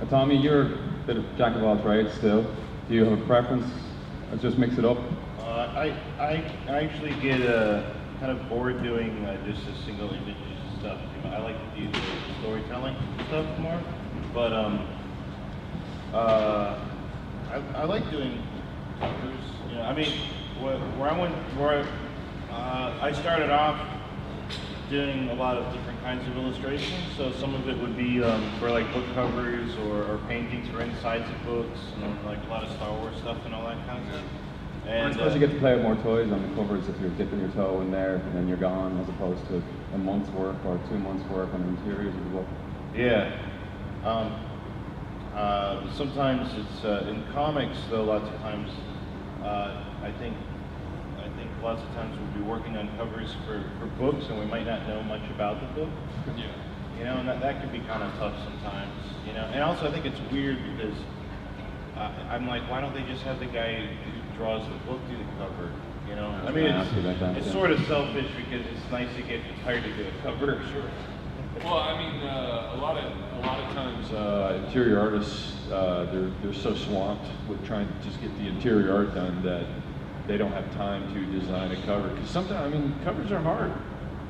Tommy, you're a bit of jack of all trades still. Do you have a preference? Let's just mix it up. I actually get kind of bored doing just a single image stuff. I like to do the storytelling stuff more, but I like doing covers. You know, I mean, I started off doing a lot of different kinds of illustrations. So some of it would be for like book covers or paintings for insides of books, and like a lot of Star Wars stuff and all that kind of stuff. And I suppose you get to play with more toys on the covers if you're dipping your toe in there and then you're gone, as opposed to a month's work or 2 months' work on the interiors of the book. Yeah. Sometimes it's in comics, though. Lots of times, I think lots of times we'll be working on covers for books, and we might not know much about the book. Yeah. You know, and that can be kind of tough sometimes. You know, and also I think it's weird because I'm like, why don't they just have the guy who draws the book do the cover? You know, I mean, it's sort of selfish because it's nice to get hired to do a cover. Sure. Well, I mean, a lot of times interior artists they're so swamped with trying to just get the interior art done that they don't have time to design a cover. Because sometimes, I mean, covers are hard.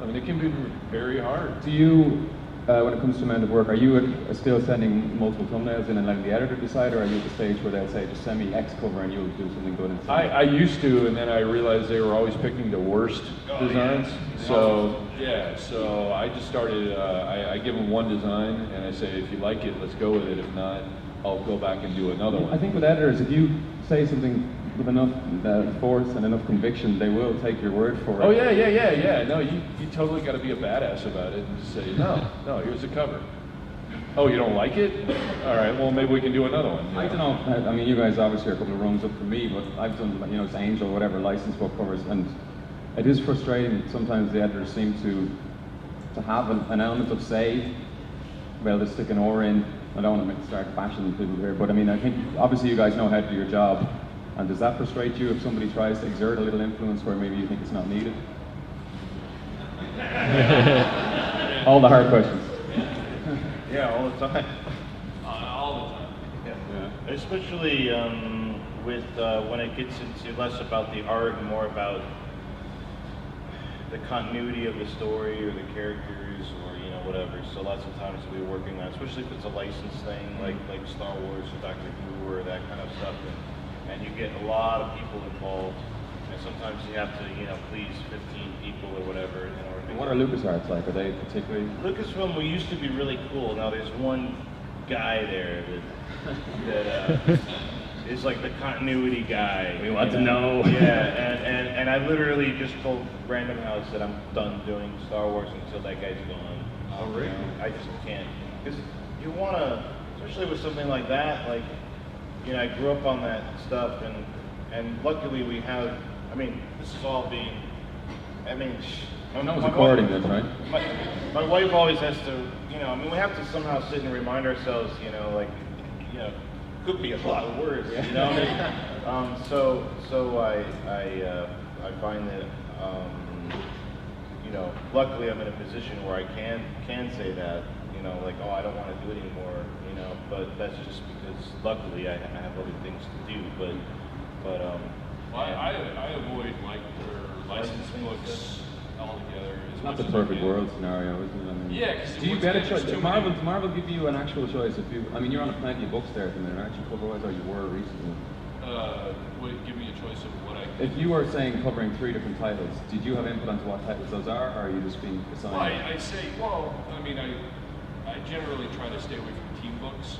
I mean, it can be very hard. Do you, when it comes to amount of work, are you still sending multiple thumbnails in and letting the editor decide, or are you at the stage where they'll say, just send me X cover and you'll do something good inside? I used to, and then I realized they were always picking the worst designs. Yeah. So, yeah, so I just started, I give them one design, and I say, if you like it, let's go with it. If not, I'll go back and do another one. I think with editors, if you say something with enough force and enough conviction, they will take your word for it. Oh yeah. No, you totally got to be a badass about it and just say, no, here's the cover. Oh, you don't like it? All right, well maybe we can do another one. I don't know. I mean, you guys obviously are a couple of rungs up from me, but I've done, you know, it's Angel, whatever, licensed book covers, and it is frustrating. Sometimes the editors seem to have an element of say. Well, let's stick an oar in. I don't want to start bashing people here, but I mean, I think obviously you guys know how to do your job. And does that frustrate you if somebody tries to exert a little influence where maybe you think it's not needed? All the hard questions. Yeah, all the time. All the time. Yeah. Especially with when it gets into less about the art and more about the continuity of the story or the characters or whatever. So lots of times we're working on, especially if it's a licensed thing like Star Wars or Doctor Who or that kind of stuff. And you get a lot of people involved, and sometimes you have to, please 15 people or whatever in order to. What are LucasArts like? Are they particularly? Lucasfilm, we used to be really cool. Now there's one guy there that is like the continuity guy. We want to know. Yeah, and I literally just told Random House that I'm done doing Star Wars until that guy's gone. Oh, really? I just can't, because you want to, especially with something like that, like. I grew up on that stuff, and luckily we have. I mean, this is all being. I mean, no one's recording this, right? My wife always has to. I mean, we have to somehow sit and remind ourselves. Could be a lot of words. So I find that. Luckily I'm in a position where I can say that. Like, oh, I don't want to do it anymore, but that's just because luckily I have other things to do, but well, I avoid licensed books altogether. That's a perfect world scenario, isn't it? I mean, yeah, because do you get a choice? Marvel give you an actual choice if you, I mean, you're on plenty of books there at the minute, aren't you, cover-wise, or you were recently? Give me a choice of what I can. If you were saying covering 3 different titles, did you have input onto what titles those are, or are you just being assigned? Well, I say, I generally try to stay away from team books,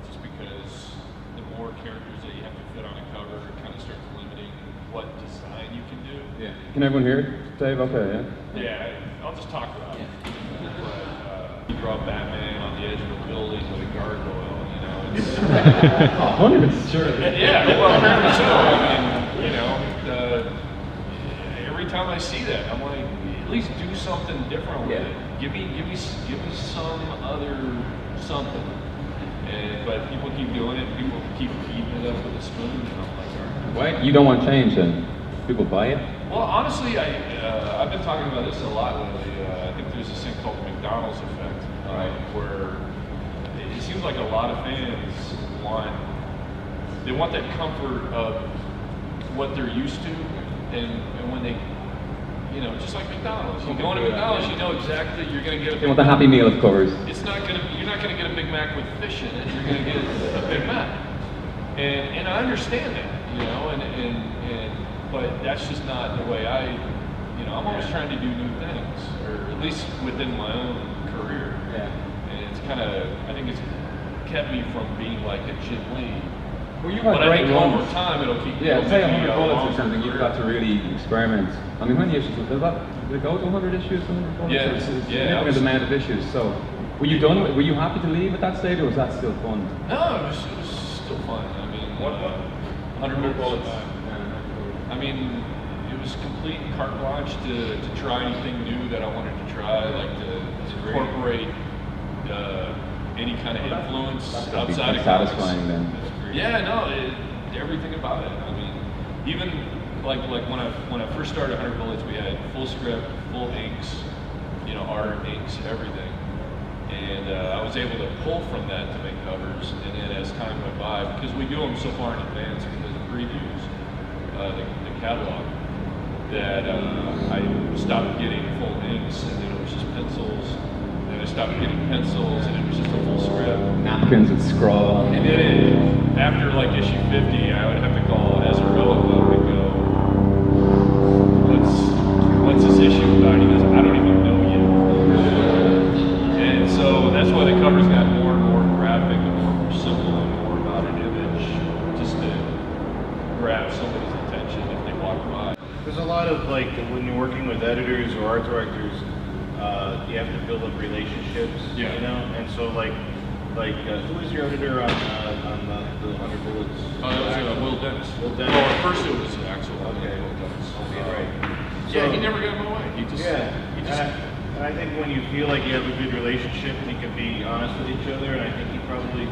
just because the more characters that you have to fit on a cover, it kind of starts limiting what design you can do. Yeah. Can everyone hear Dave? Okay, yeah? Yeah, I'll just talk about it. But, you draw Batman on the edge of a building with a gargoyle, it's... 100%, sure. Yeah, well, apparently so. I mean, every time I see that, I'm like, at least do something different with it. Give me some other something. But people keep doing it. People keep feeding it up with a spoon, and I'm like, all right. Wait, you don't want change then? people buy it? Well, honestly, I've been talking about this a lot lately. I think there's this thing called the McDonald's effect, right? Where it seems like a lot of fans want that comfort of what they're used to, and when they, you know, just like McDonald's. You go into McDonald's, you know exactly you're going to get a Big They want the Happy Meal, of course. You're not going to get a Big Mac with fish in it. You're going to get a Big Mac, and I understand that, you know, but that's just not the way I'm always trying to do new things, or at least within my own career. Yeah. And it's kind of, I think it's kept me from being like a Jim Lee. Well, you've had But I great think over runs. time it'll keep. Yeah, it'll say make me 100 a bullets or longer something, you've career. got to really experiment. I mean, how many issues? Did it go to 100 issues? 100 bullets? Yeah, It's a yeah, significant amount of issues. So, were you done? Were you happy to leave at that stage, or was that still fun? No, it was still fun. I mean, 100 bullets. I mean, it was complete carte blanche to try anything new that I wanted to try, like to incorporate any kind of influence outside of comics. Satisfying then. Yeah, no, everything about it. I mean, even like when I first started 100 Bullets, we had full script, full inks, you know, art, inks, everything. And I was able to pull from that to make covers. And then as time went by, because we do them so far in advance because of previews, the catalog, that I stopped getting full inks, and then it was just pencils. Then I stopped getting pencils, and it was just a full script. Napkins and scrawl. And then after like issue 50, I would have to call Azarello and go, what's this issue about? He goes, I don't even know yet. And so that's why the covers got more and more graphic and more simple and more about an image, just to grab somebody's attention if they walk by. There's a lot of like when you're working with editors or art directors, you have to build up relationships, Yeah. you know. And so who was your editor on the 100 Bullets? That was Will Dennis. Will Dennis. Well, at first it was Axel. Okay. Will Dennis. Right. Yeah, So- he never got in my way. He just, he just. And I think when you feel like you have a good relationship and you can be honest with each other, and I think he probably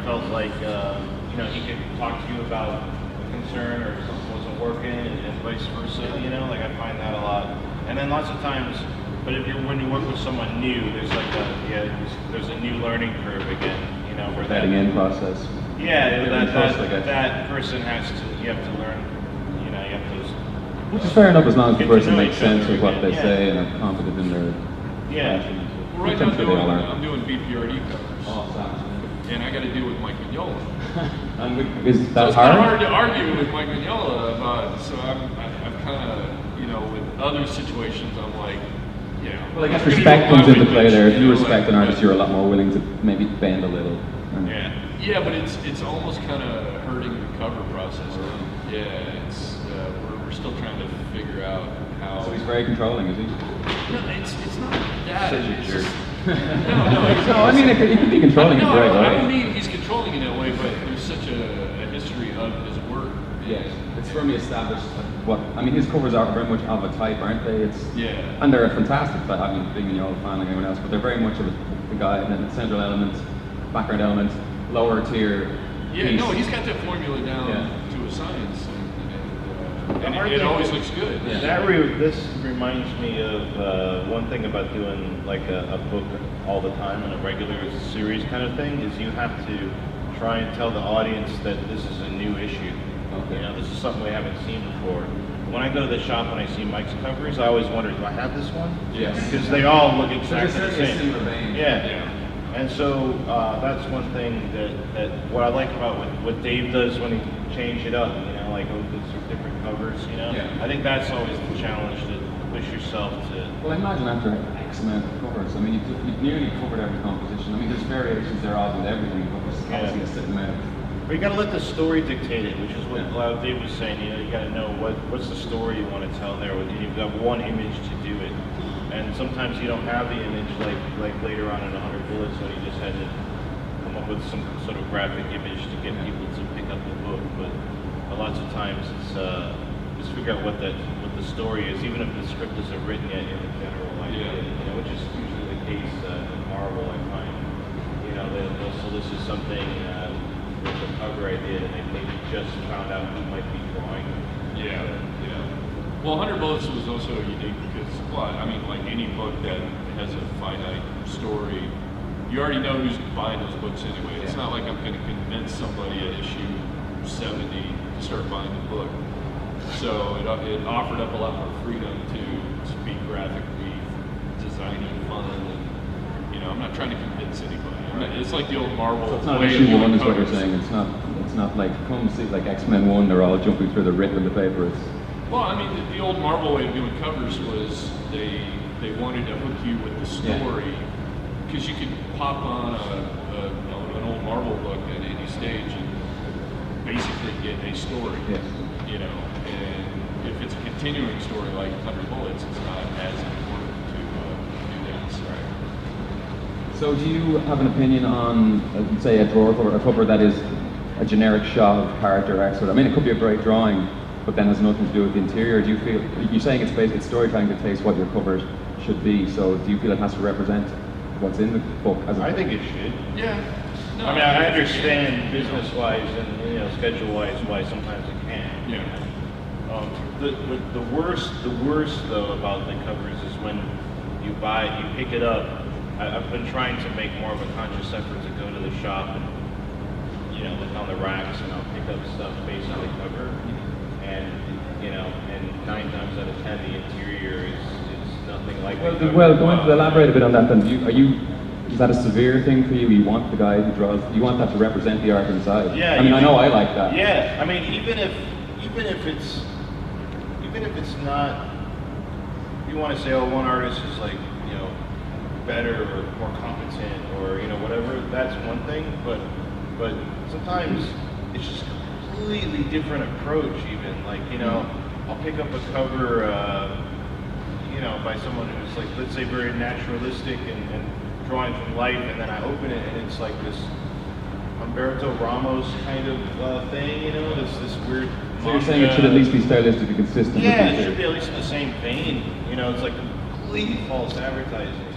felt like you know, he could talk to you about a concern or something wasn't working, and vice versa. You know, like I find that a lot. And then lots of times, but when you work with someone new, there's like there's a new learning curve again. You know, where Vetting in process. Yeah, Trust, I guess. that person you have to learn. You know, you have to. Which is fair enough as long as the Get to person know makes each other sense with what again, they yeah. say and are confident in their Yeah. passion. Well, right Which now I'm sure they all are. I'm doing BPRD covers. And I got to deal with Mike Mignola. And is So that it's kind of hard? hard to argue with Mike Mignola about. So I'm kind of, you know, with other situations, I'm like, yeah. Well, I guess we're gonna respect do comes into language, play there. If you know, respect an like- artist, you're a lot more willing to maybe bend a little. And Yeah. Yeah, but it's almost kind of hurting the cover process. Yeah, it's we're still trying to figure out how. So he's very controlling, is he? No, it's not that. Such a It's jerk. just- No, No, I mean, he can be controlling in a No, great I don't way. mean he's controlling in that way, but there's such a history of his work. Yes, it's firmly established. I mean, his covers are very much of a type, aren't they? Yeah. And they're a fantastic type. I mean, being Mignola fan like anyone else, but they're very much of the guy, and then the central element, background element, lower tier. Yeah, piece. no, he's got that formula down Yeah. to a science, and hard it thing always is- looks good. Yeah. This reminds me of one thing about doing like a book all the time in a regular series kind of thing is you have to try and tell the audience that this is a new issue. Okay. You know, this is something we haven't seen before. When I go to the shop and I see Mike's covers, I always wonder, do I have this one? Yes. Because they all look So exactly it's the certainly a same. similar vein. Yeah. And so that's one thing that what I like about what Dave does when he change it up, you know, like these are different covers, you know. Yeah. I think that's always the challenge to push yourself to. Well, I imagine after X amount of covers, I mean, you've nearly covered every composition. I mean, there's variations there of with everything, but there's obviously a certain amount of. But you got to let the story dictate it, which is what Yeah. Dave was saying. You know, you got to know what's the story you want to tell there. You've got one image to do it, and sometimes you don't have the image like later on in 100 Bullets when you just had to come up with some sort of graphic image to get people to pick up the book. But lots of times it's just figure out what the story is, even if the script isn't written yet in a general idea. Yeah. You know, which is usually the case in Marvel. I find, you know, they'll solicit something with the cover idea, and they maybe just found out who might be drawing Yeah. Well, 100 Bullets was also unique because, well, I mean, like any book that has a finite story, you already know who's buying those books anyway. It's not like I'm going to convince somebody at issue 70 to start buying the book. So it offered up a lot more freedom to be graphically designy, fun, and I'm not trying to convince anybody. It's like the old Marvel. So it's not way of issue doing one, is what you're covers. saying. It's not like come see like X-Men 1. They're all jumping through the rip in the paper. Well, I mean, the old Marvel way of doing covers was they wanted to hook you with the story because you could pop on an old Marvel book at any stage and basically get a story. Yes. And if it's a continuing story like 100 Bullets, it's not as important to do that. So do you have an opinion on, say, a drawer cover, a cover that is a generic shot of character X? I mean, it could be a great drawing, but then has nothing to do with the interior. Do you feel, you're saying it's basically storytelling dictates what your covers should be, so do you feel it has to represent what's in the book? I think it should. Yeah. No, I mean, I understand business-wise and schedule-wise why sometimes it can. Yeah. The worst though about the covers is when you pick it up. I've been trying to make more of a conscious effort to go to the shop and look on the racks, and I'll pick up stuff based on the cover, and 9 times out of 10 the interior is nothing like the cover. Well, going to elaborate a bit on that then, is that a severe thing for you? You want the guy who draws, you want that to represent the art inside? Yeah. I mean, I know I like that. Yeah, I mean, even if it's not, you want to say, oh, one artist is like, better or more competent or whatever, that's one thing, but sometimes it's just a completely different approach. Even like I'll pick up a cover by someone who's like, let's say, very naturalistic and drawing from life, and then I open it and it's like this Humberto Ramos kind of thing, this weird. So you're saying it should at least be stylistically consistent? Yeah, it should be at least in the same vein. It's like complete false advertising.